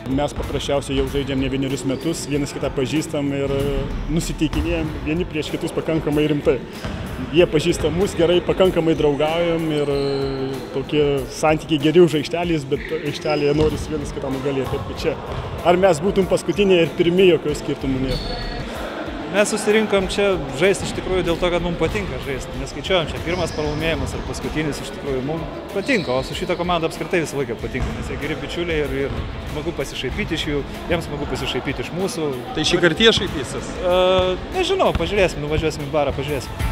Mes paprasčiausiai jau žaidžiam ne vienerius metus, vienas kitą pažįstam ir nusiteikinėjom vieni prieš kitus pakankamai rimtai. Jie pažįsta mus gerai, pakankamai draugaujam ir tokie santykiai geri už aikštelės, bet aikštelėje norisi vienas kitą nugalėti. Taip, kad čia. Ar mes būtum paskutiniai ir pirmi, jokio skirtumų nėra. Mes susirinkom čia žaisti iš tikrųjų dėl to, kad mums patinka žaisti. Neskaičiuojam čia pirmas pralaimėjimas ar paskutinis, iš tikrųjų mums patinka, o su šitą komandą apskritai visą laiką patinka, nes jie geri bičiuliai ir smagu pasišaipyti iš jų, jiems smagu pasišaipyti iš mūsų. Tai šį kartą jie šaipysis? Nežinau, pažiūrėsim, nuvažiuosim į barą, pažiūrėsim.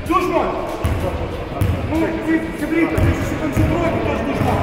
Душман! Ну, смотрите, если се концентруете, то ж душман.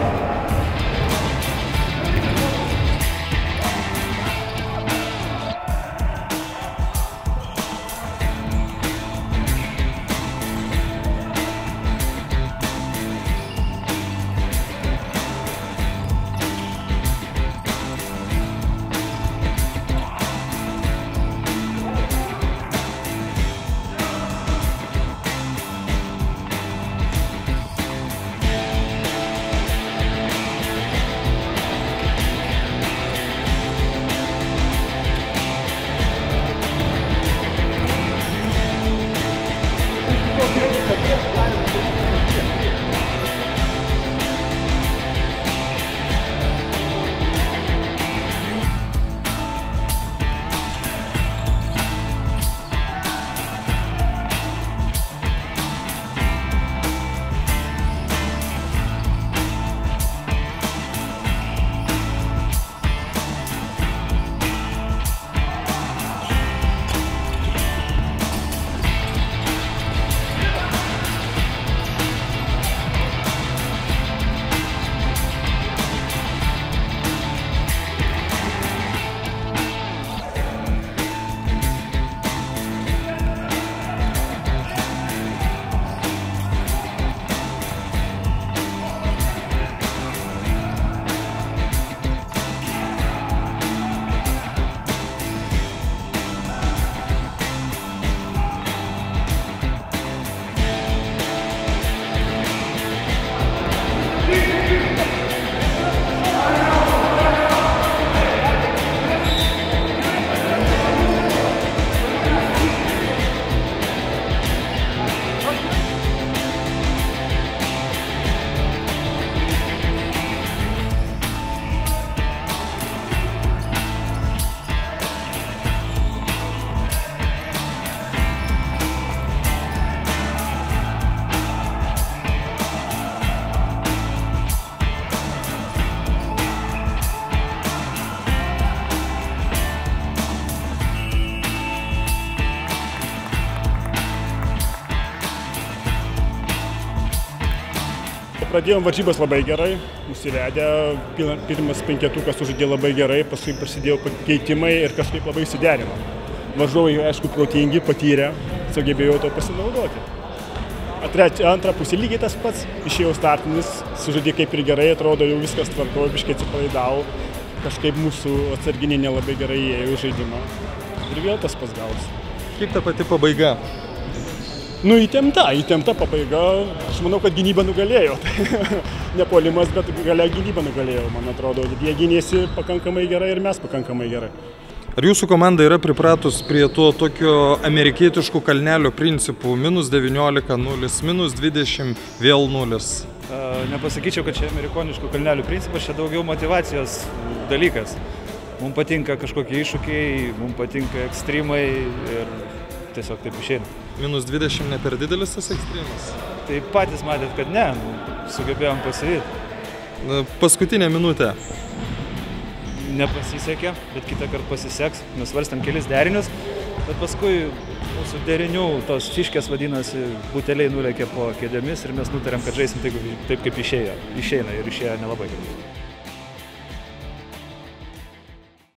Pradėjom varžybas labai gerai, nusivedę, pirmas penketukas sužaidė labai gerai, paskui prasidėjo pakeitimai ir kažkaip labai įsiderino. Varžovai, aišku, protingi, patyrę, sugebėjo to pasinaudoti. Antrą pusę lygiai tas pats, išėjo startinis, sužaidė kaip ir gerai, atrodo jau viskas tvarkojo, biškai atsipalaidavo, kažkaip mūsų atsarginiai nelabai gerai įėjo į žaidimą ir vėl tas pats gausi. Kaip ta pati pabaiga? Nu, įtempta pabaiga, aš manau, kad gynyba nugalėjo. Ne puolimas, bet galia gynyba nugalėjo, man atrodo. Jie gynėsi pakankamai gerai ir mes pakankamai gerai. Ar jūsų komanda yra pripratus prie to tokio amerikietiškų kalnelio principų? -19, 0, -20, vėl 0. Nepasakyčiau, kad čia amerikoniškų kalnelių principas, čia daugiau motyvacijos dalykas. Mums patinka kažkokie iššūkiai, mums patinka ekstremai ir tiesiog taip išeina. -20 ne per didelis tas ekstremas? Tai patys matėt, kad ne, sugebėjom pasivyti. Paskutinė minutė. Nepasisekė, bet kitą kartą pasiseks. Mes svarstėm kelis derinius, bet paskui mūsų derinių tos fiškės vadinasi, buteliai nulėkė po kėdėmis ir mes nutarėm, kad žaisim taip kaip išeina ir išėjo nelabai gerai.